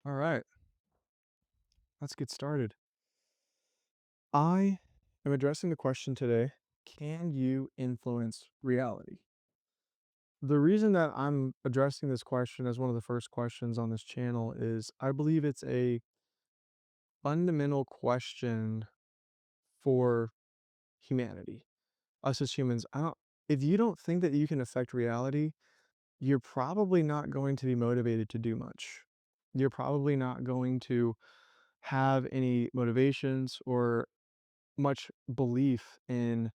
All right, let's get started. I am addressing the question today, can you influence reality? The reason that I'm addressing this question as one of the first questions on this channel is I believe it's a fundamental question for humanity. Us as humans, I don't if you don't think that you can affect reality, you're probably not going to be motivated to do much. You're probably not going to have any motivations or much belief in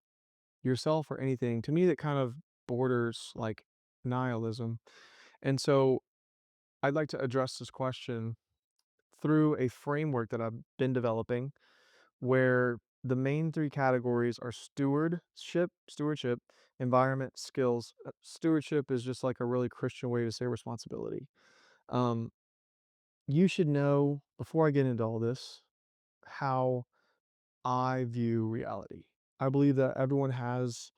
yourself or anything. To me, that kind of borders like nihilism. And so I'd like to address this question through a framework that I've been developing where the main three categories are stewardship, environment, skills. Stewardship is just like a really Christian way to say responsibility. Um, you should know before I get into all this how I view reality. I believe that everyone has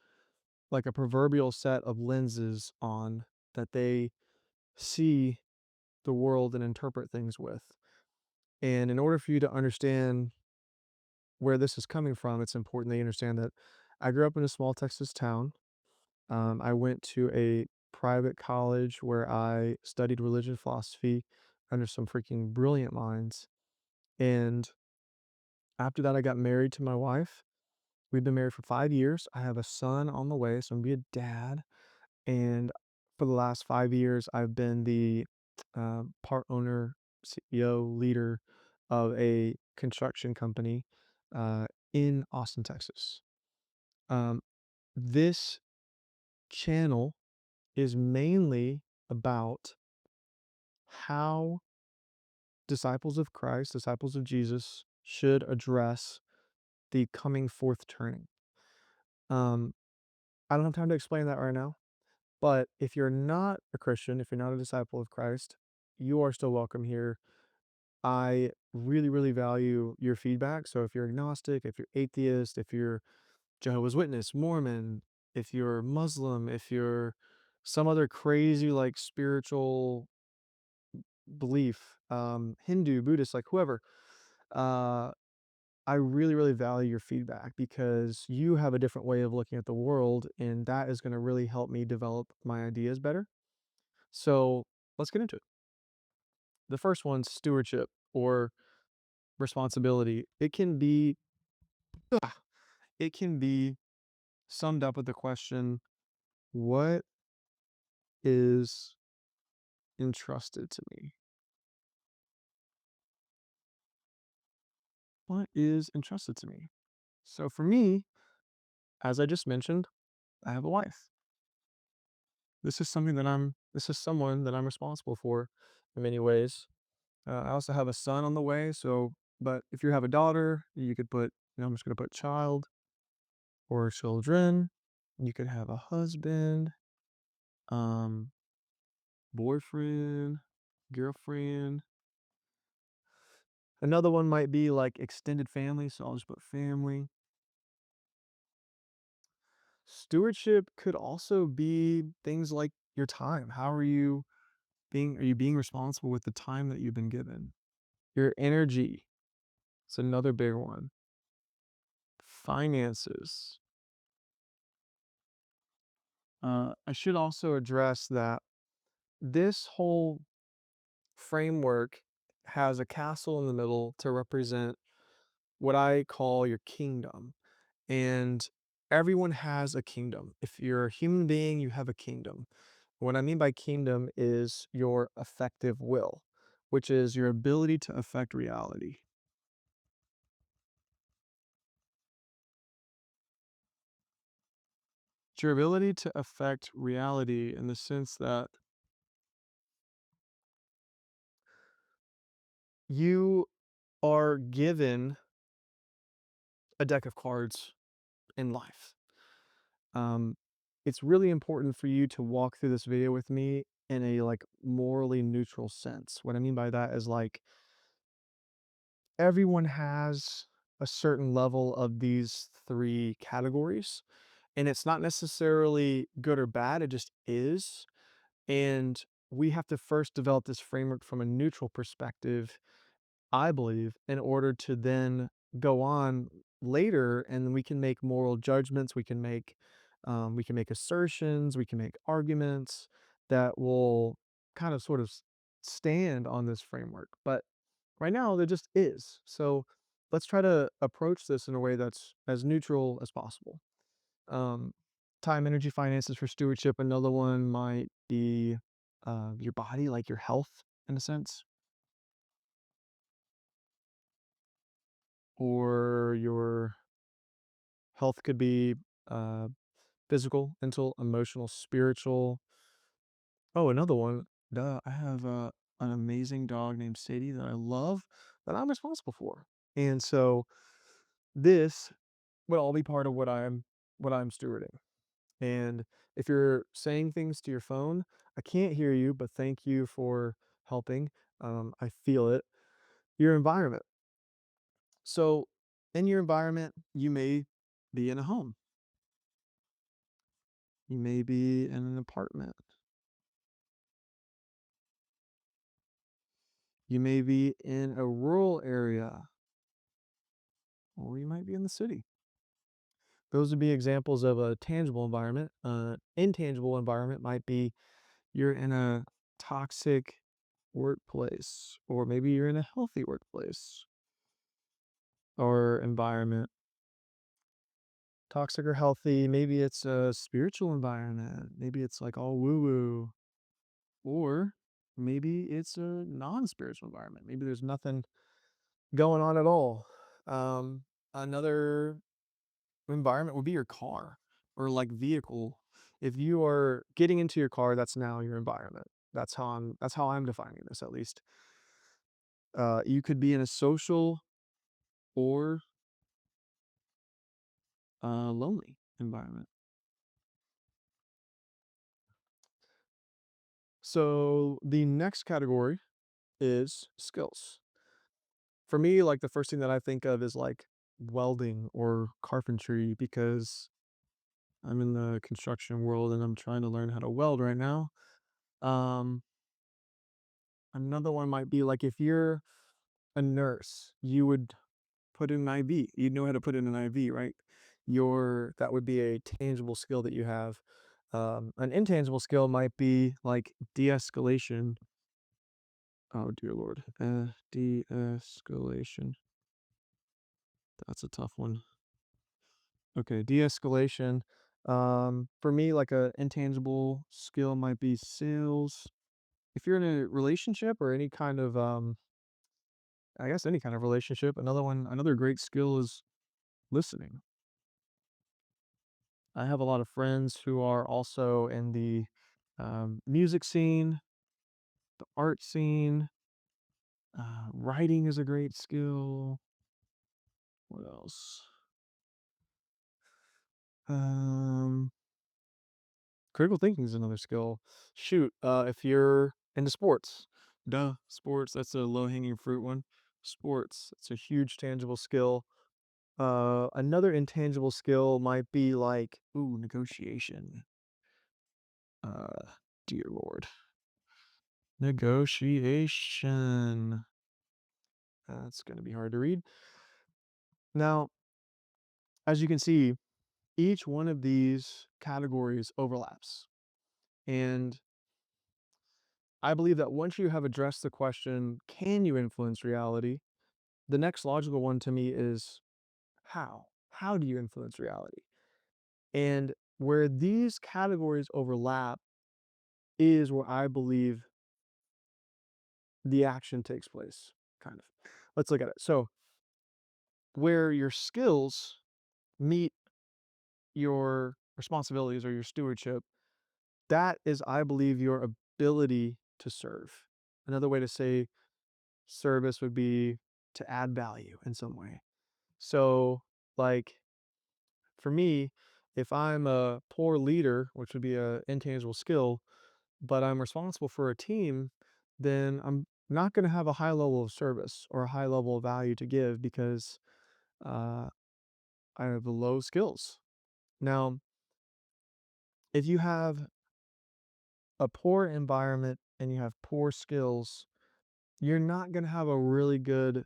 like a proverbial set of lenses on that they see the world and interpret things with. And in order for you to understand where this is coming from, it's important that you understand that I grew up in a small Texas town. I went to a private college where I studied religion philosophy under some freaking brilliant minds. And after that, I got married to my wife. We've been married for 5 years. I have a son on the way, so I'm gonna be a dad. And for the last 5 years, I've been the part owner, CEO, leader of a construction company uh, in Austin, Texas. Um, this channel is mainly about how disciples of Christ, disciples of Jesus, should address the coming fourth turning. Um, I don't have time to explain that right now. But if you're not a Christian, if you're not a disciple of Christ, you are still welcome here. I really, really value your feedback. So if you're agnostic, if you're atheist, if you're Jehovah's Witness, Mormon, if you're Muslim, if you're some other crazy like spiritual belief, Hindu, Buddhist, like whoever, uh, I really, really value your feedback because you have a different way of looking at the world, and that is going to really help me develop my ideas better. So let's get into it. The first one's stewardship or responsibility. It can be summed up with the question, what is entrusted to me? What is entrusted to me? So for me, as I just mentioned, I have a wife. This is someone that I'm responsible for in many ways. I also have a son on the way. So, but if you have a daughter, you could put, I'm just going to put child or children. You could have a husband, um, boyfriend, girlfriend. Another one might be like extended family, so I'll just put family. Stewardship could also be things like your time. Are you being responsible with the time that you've been given? Your energy. It's another big one. Finances. I should also address that this whole framework has a castle in the middle to represent what I call your kingdom. And everyone has a kingdom. If you're a human being, you have a kingdom. What I mean by kingdom is your effective will, which is your ability to affect reality. It's your ability to affect reality in the sense that you are given a deck of cards in life. Um, it's really important for you to walk through this video with me in a like morally neutral sense. What I mean by that is like everyone has a certain level of these three categories, and it's not necessarily good or bad, it just is. And we have to first develop this framework from a neutral perspective, I believe, in order to then go on later and we can make moral judgments, we can make assertions, we can make arguments that will kind of sort of stand on this framework. But right now there just is. So let's try to approach this in a way that's as neutral as possible. Um, time, energy, finances for stewardship. Another one might be your body, like your health in a sense, or your health could be uh, physical, mental, emotional, spiritual. Oh, another one. Duh, I have an amazing dog named Sadie that I love that I'm responsible for. And so this would all be part of what I'm stewarding. And if you're saying things to your phone, I can't hear you, but thank you for helping. I feel it. Your environment. So, in your environment, you may be in a home, you may be in an apartment, you may be in a rural area, or you might be in the city. Those would be examples of a tangible environment. Intangible environment might be you're in a toxic workplace, or maybe you're in a healthy workplace or environment. Toxic or healthy, maybe it's a spiritual environment, maybe it's like all woo woo, or maybe it's a non spiritual environment. Maybe there's nothing going on at all. Um, Another environment would be your car or like vehicle. If you are getting into your car, that's now your environment. That's how I'm defining this, at least. You could be in a social or lonely environment. So the next category is skills. For me, like the first thing that I think of is like welding or carpentry because I'm in the construction world and I'm trying to learn how to weld right now. Um, Another one might be like if you're a nurse, you would put in an IV. You'd know how to put in an IV, right? That would be a tangible skill that you have. An intangible skill might be like de-escalation. Oh dear Lord. De-escalation. That's a tough one. Okay, de-escalation. For me, like a intangible skill might be sales. If you're in a relationship or any kind of I guess any kind of relationship, another great skill is listening. I have a lot of friends who are also in the music scene, the art scene. Writing is a great skill. What else? Um, Critical thinking is another skill. Shoot, if you're into sports, duh, sports, that's a low-hanging fruit one. Sports, it's a huge tangible skill. Another intangible skill might be like, ooh, negotiation. Uh, Dear Lord. Negotiation. That's going to be hard to read. Now, as you can see, each one of these categories overlaps. And I believe that once you have addressed the question, can you influence reality? The next logical one to me is how? How do you influence reality? And where these categories overlap is where I believe the action takes place, kind of. Let's look at it. So, where your skills meet your responsibilities or your stewardship, that is, I believe, your ability to serve. Another way to say service would be to add value in some way. So, like for me, if I'm a poor leader, which would be a intangible skill, but I'm responsible for a team, then I'm not going to have a high level of service or a high level of value to give because uh, I have low skills. Now, if you have a poor environment and you have poor skills, you're not going to have a really good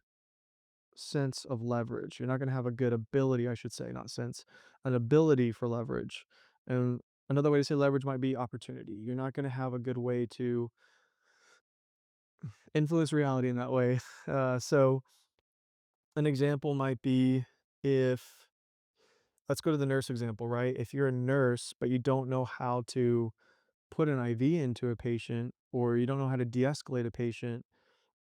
sense of leverage. You're not going to have a good ability, I should say, not sense, an ability for leverage. And another way to say leverage might be opportunity. You're not going to have a good way to influence reality in that way. So, an example might be if, let's go to the nurse example, right? If you're a nurse, but you don't know how to put an IV into a patient, or you don't know how to de escalate a patient,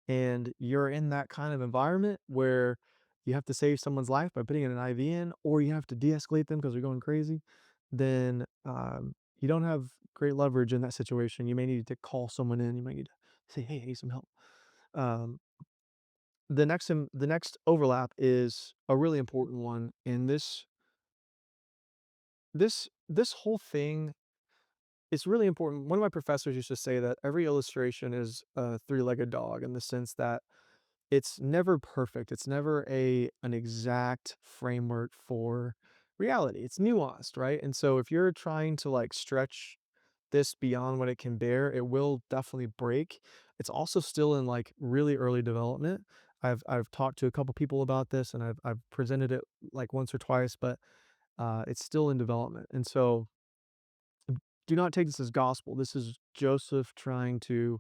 and you're in that kind of environment where you have to save someone's life by putting an IV in, or you have to de-escalate them because they're going crazy, then you don't have great leverage in that situation. You may need to call someone in. You might need to say, "Hey, I need some help." Um, the next overlap is a really important one, and this whole thing is really important. One of my professors used to say that every illustration is a three-legged dog in the sense that it's never perfect. It's never an exact framework for reality. It's nuanced, right? And so if you're trying to like stretch this beyond what it can bear, it will definitely break. It's also still in like really early development. I've talked to a couple people about this and I've presented it like once or twice, but it's still in development. And so do not take this as gospel. This is Joseph trying to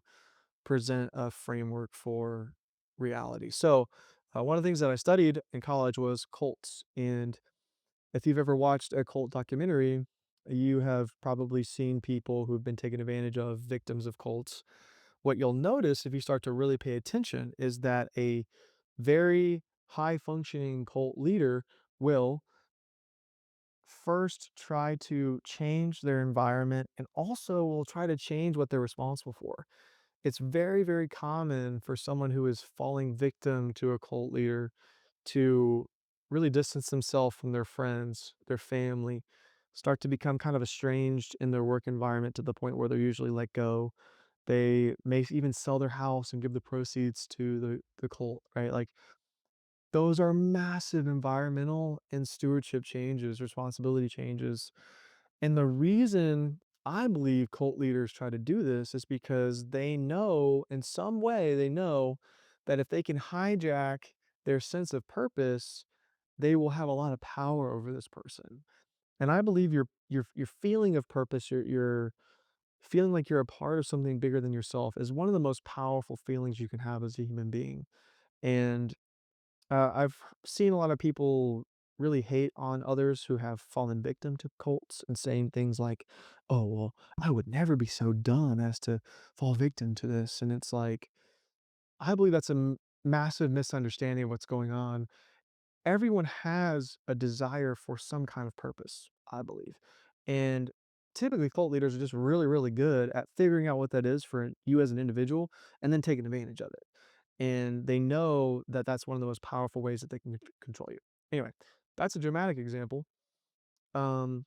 present a framework for reality. So, one of the things that I studied in college was cults. And if you've ever watched a cult documentary, you have probably seen people who've been taken advantage of, victims of cults. What you'll notice if you start to really pay attention is that a very high functioning cult leader will first try to change their environment and also will try to change what they're responsible for. It's very, very common for someone who is falling victim to a cult leader to really distance themselves from their friends, their family, start to become kind of estranged in their work environment to the point where they're usually let go. They may even sell their house and give the proceeds to the cult, right? Like those are massive environmental and stewardship changes, responsibility changes. And the reason I believe cult leaders try to do this is because they know, in some way, they know that if they can hijack their sense of purpose, they will have a lot of power over this person. And I believe your feeling of purpose, your feeling like you're a part of something bigger than yourself is one of the most powerful feelings you can have as a human being. And I've seen a lot of people really hate on others who have fallen victim to cults and saying things like, "Oh, well, I would never be so dumb as to fall victim to this." And it's like, I believe that's a massive misunderstanding of what's going on. Everyone has a desire for some kind of purpose, I believe. And typically, cult leaders are just really, really good at figuring out what that is for you as an individual and then taking advantage of it. And they know that that's one of the most powerful ways that they can control you. Anyway, that's a dramatic example. Um,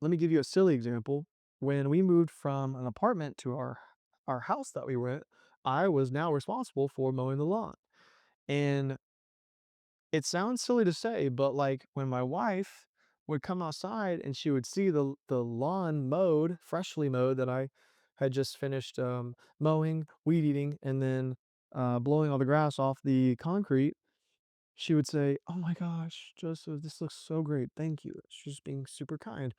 Let me give you a silly example. When we moved from an apartment to our house that we rent, I was now responsible for mowing the lawn. And it sounds silly to say, but, like, when my wife would come outside and she would see the lawn mowed, freshly mowed that I had just finished, mowing, weed eating, and then, blowing all the grass off the concrete, she would say, "Oh my gosh, Joseph, this looks so great. Thank you." She's being super kind.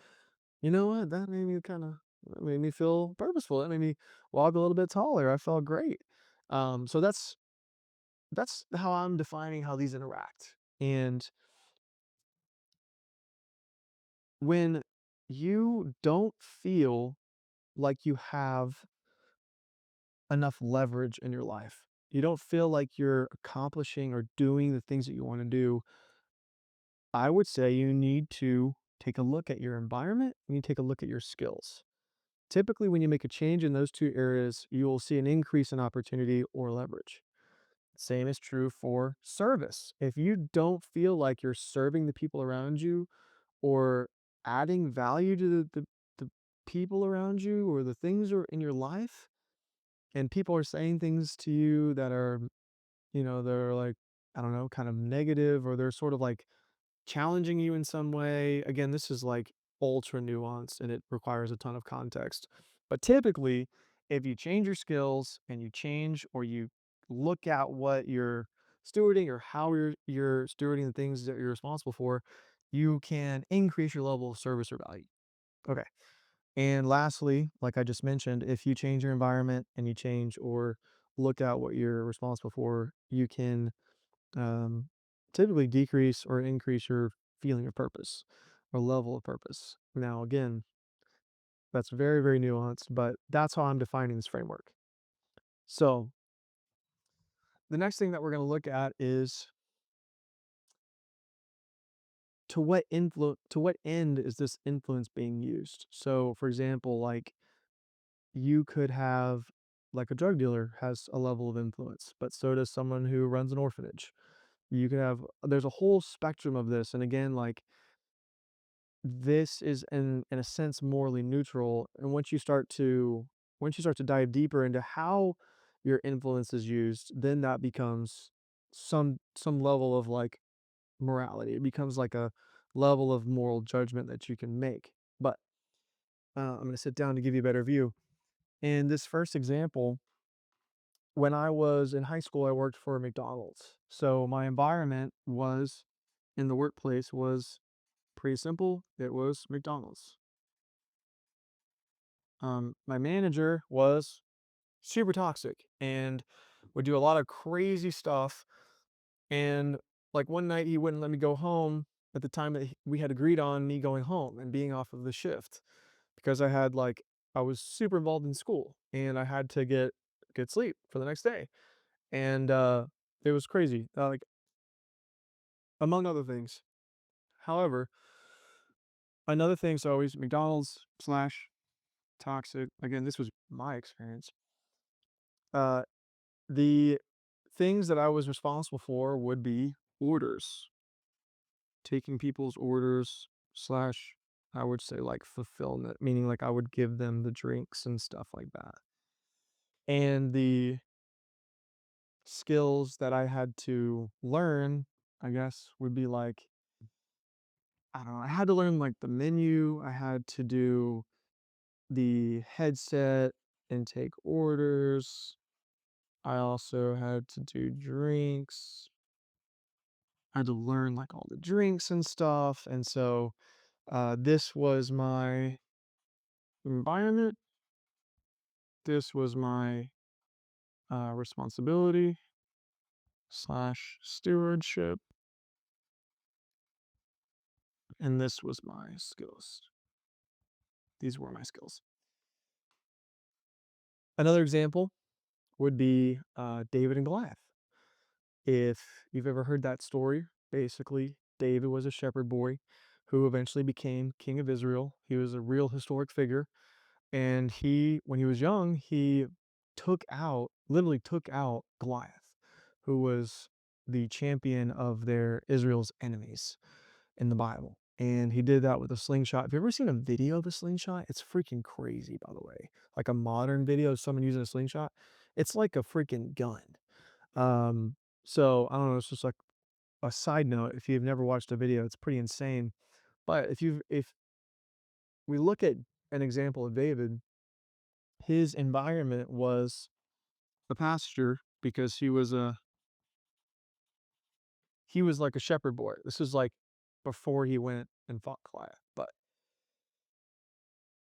You know what? That made me feel purposeful. That made me walk a little bit taller. I felt great. So that's how I'm defining how these interact. And when you don't feel like you have enough leverage in your life, you don't feel like you're accomplishing or doing the things that you want to do, I would say you need to take a look at your environment and you take a look at your skills. Typically, when you make a change in those two areas, you will see an increase in opportunity or leverage. Same is true for service. If you don't feel like you're serving the people around you or adding value to the people around you or the things are in your life, and people are saying things to you that are, they're like, I don't know, kind of negative, or they're sort of like challenging you in some way. Again, this is like ultra nuanced and it requires a ton of context. But typically, if you change your skills and you change or you look at what you're stewarding or how you're stewarding the things that you're responsible for, you can increase your level of service or value. Okay. And lastly, like I just mentioned, if you change your environment and you change or look at what you're responsible for, you can um, typically decrease or increase your feeling of purpose or level of purpose. Now, again, that's very, very nuanced, but that's how I'm defining this framework. So, the next thing that we're going to look at is to what end is this influence being used? So, for example, like you could have like a drug dealer has a level of influence, but so does someone who runs an orphanage. You could have there's a whole spectrum of this, and again, like this is in a sense morally neutral. And once you start to dive deeper into how your influence is used, then that becomes some level of like morality. It becomes like a level of moral judgment that you can make. But I'm going to sit down to give you a better view. In this first example, when I was in high school, I worked for McDonald's. So my environment was in the workplace was pretty simple. It was McDonald's. My manager was super toxic and would do a lot of crazy stuff. And like one night, he wouldn't let me go home at the time that we had agreed on me going home and being off of the shift because I was super involved in school and I had to get sleep for the next day. And it was crazy, like among other things. However, another thing, so always McDonald's slash toxic. Again, this was my experience. Uh, the things that I was responsible for would be orders, taking people's orders slash I would say like fulfillment, meaning like I would give them the drinks and stuff like that. And the skills that I had to learn, I guess, would be like I don't know, I had to learn like the menu, I had to do the headset and take orders. I also had to do drinks. I had to learn like all the drinks and stuff. And so this was my environment. This was my responsibility slash stewardship. And this was my skills. These were my skills. Another example would be David and Goliath. If you've ever heard that story, basically, David was a shepherd boy who eventually became king of Israel. He was a real historic figure. And when he was young, he literally took out Goliath, who was the champion of their Israel's enemies in the Bible. And he did that with a slingshot. Have you ever seen a video of a slingshot? It's freaking crazy, by the way. Like a modern video of someone using a slingshot. It's like a freaking gun. Um, so I don't know, it's just like a side note. If you've never watched a video, it's pretty insane. But if we look at an example of David, his environment was the pasture because he was like a shepherd boy. This is like before he went and fought Goliath. But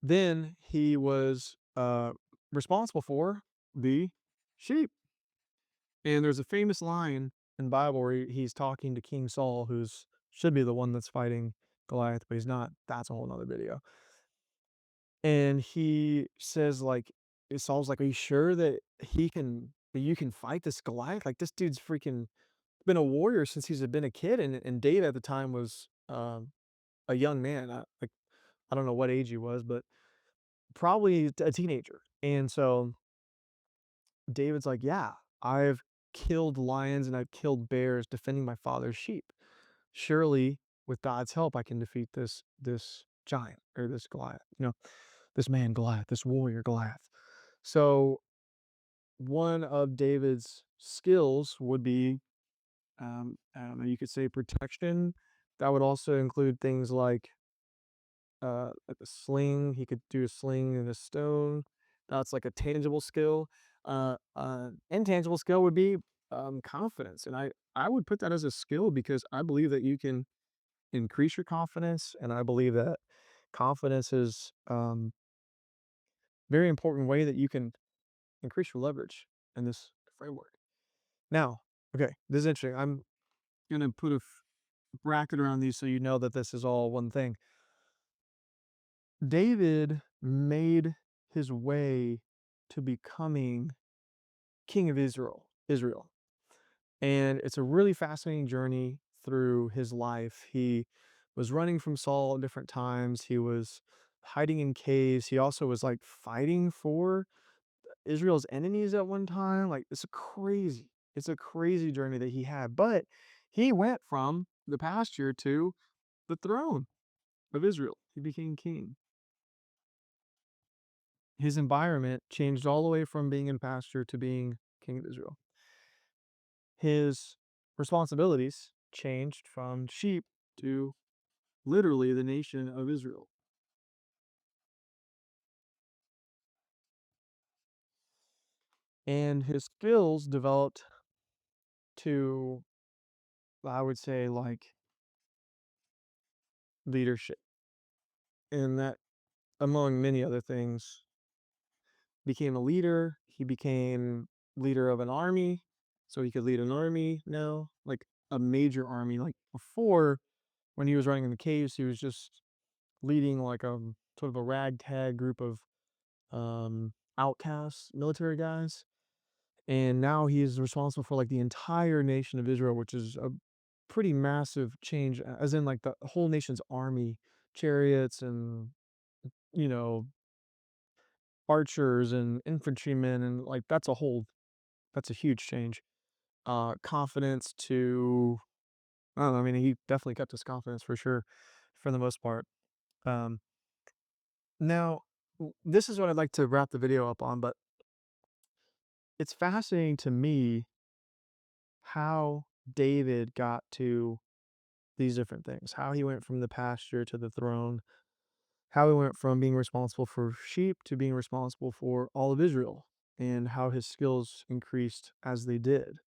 then he was responsible for the sheep. And there's a famous line in the Bible where he's talking to King Saul, who's should be the one that's fighting Goliath, but he's not. That's a whole nother video. And he says, like, Saul's like, "Are you sure that you can fight this Goliath? Like, this dude's freaking been a warrior since he's been a kid." And David at the time was a young man. I don't know what age he was, but probably a teenager. And so David's like, "Yeah, I've killed lions and I've killed bears defending my father's sheep. Surely, with God's help, I can defeat this giant or this Goliath. This man Goliath, this warrior Goliath." So one of David's skills would be, I don't know, you could say protection. That would also include things like a sling. He could do a sling and a stone. That's like a tangible skill. Intangible skill would be confidence, and I would put that as a skill because I believe that you can increase your confidence, and I believe that confidence is very important way that you can increase your leverage in this framework. Now, okay, this is interesting. I'm gonna put a bracket around these so you know that this is all one thing. David made his way to becoming king of Israel. And it's a really fascinating journey through his life. He was running from Saul at different times. He was hiding in caves. He also was like fighting for Israel's enemies at one time. Like it's a crazy journey that he had. But he went from the pasture to the throne of Israel. He became king. His environment changed all the way from being in pasture to being king of Israel. His responsibilities changed from sheep to literally the nation of Israel. And his skills developed to, I would say, like leadership. And that, among many other things, became a leader. He became leader of an army. So he could lead an army now, like a major army. Like before, when he was running in the caves, he was just leading like a sort of a ragtag group of outcasts, military guys. And now he is responsible for like the entire nation of Israel, which is a pretty massive change, as in like the whole nation's army, chariots and, you know, archers and infantrymen. And like that's a huge change. Confidence to, I don't know, I mean, he definitely kept his confidence for sure, for the most part. Um, now, this is what I'd like to wrap the video up on, but it's fascinating to me how David got to these different things, how he went from the pasture to the throne, how he went from being responsible for sheep to being responsible for all of Israel, and how his skills increased as they did.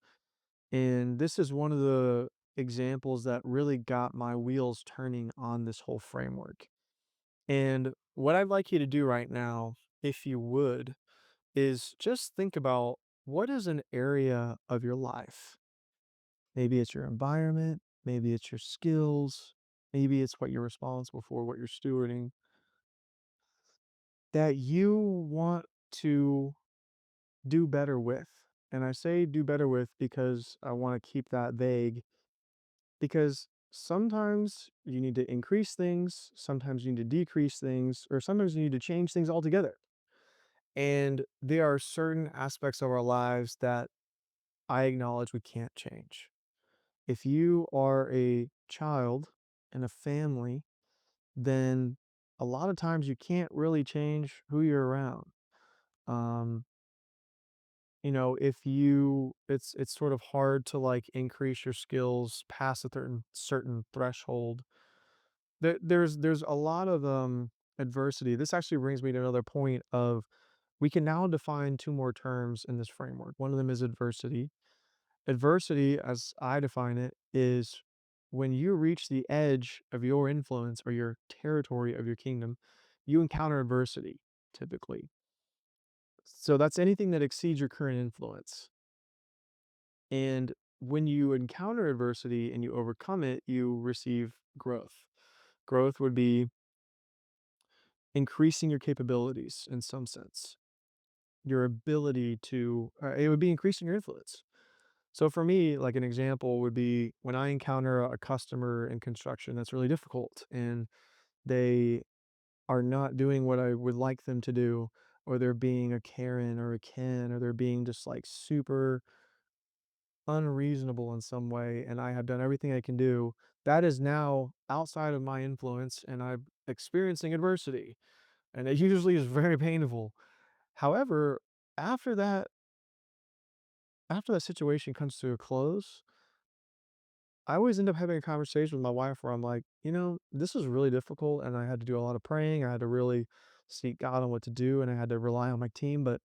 And this is one of the examples that really got my wheels turning on this whole framework. And what I'd like you to do right now, if you would, is just think about what is an area of your life. Maybe it's your environment, maybe it's your skills, maybe it's what you're responsible for, what you're stewarding, that you want to do better with. And I say do better with because I want to keep that vague, because sometimes you need to increase things, sometimes you need to decrease things, or sometimes you need to change things altogether. And there are certain aspects of our lives that I acknowledge we can't change. If you are a child in a family, then a lot of times you can't really change who you're around. Um, if you it's sort of hard to like increase your skills past a certain threshold. There's a lot of adversity. This actually brings me to another point of we can now define two more terms in this framework. One of them is adversity. Adversity, as I define it, is when you reach the edge of your influence or your territory of your kingdom, you encounter adversity typically. So that's anything that exceeds your current influence. And when you encounter adversity and you overcome it, you receive growth. Growth would be increasing your capabilities in some sense, your ability to, it would be increasing your influence. So for me, like an example would be when I encounter a customer in construction that's really difficult and they are not doing what I would like them to do, or they're being a Karen or a Ken, or they're being just like super unreasonable in some way, and I have done everything I can do, that is now outside of my influence and I'm experiencing adversity. And it usually is very painful. However, after that, after that situation comes to a close, I always end up having a conversation with my wife where I'm like, this is really difficult and I had to do a lot of praying. I had to really seek God on what to do, and I had to rely on my team, but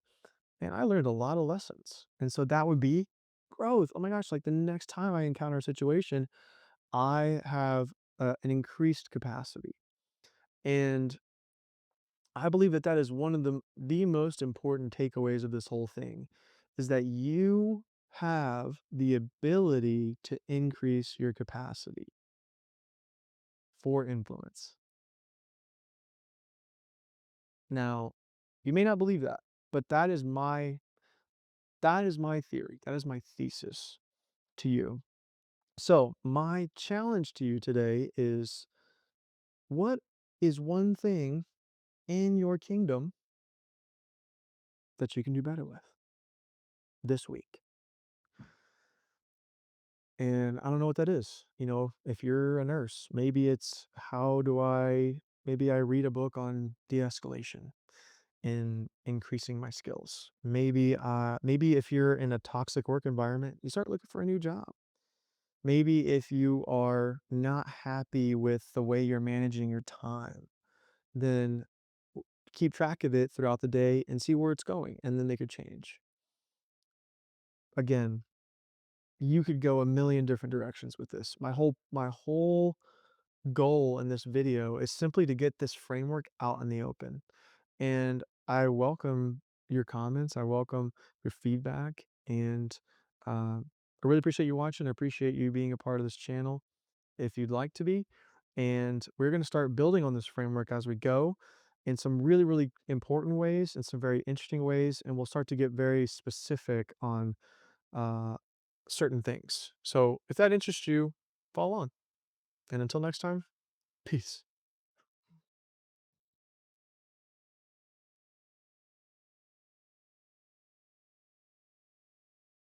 man, I learned a lot of lessons. And so that would be growth. Oh my gosh, like the next time I encounter a situation, I have an increased capacity. And I believe that that is one of the most important takeaways of this whole thing is that you have the ability to increase your capacity for influence. Now, you may not believe that, but that is my theory. That is my thesis to you. So, my challenge to you today is what is one thing in your kingdom that you can do better with this week? And I don't know what that is. If you're a nurse, maybe it's maybe I read a book on de-escalation and increasing my skills. Maybe if you're in a toxic work environment, you start looking for a new job. Maybe if you are not happy with the way you're managing your time, then keep track of it throughout the day and see where it's going and then make a change. Again, you could go a million different directions with this. My whole goal in this video is simply to get this framework out in the open. And I welcome your comments. I welcome your feedback. And I really appreciate you watching. I appreciate you being a part of this channel if you'd like to be. And we're going to start building on this framework as we go in some really, really important ways and some very interesting ways. And we'll start to get very specific on uh, certain things. So if that interests you, follow on. And until next time, peace.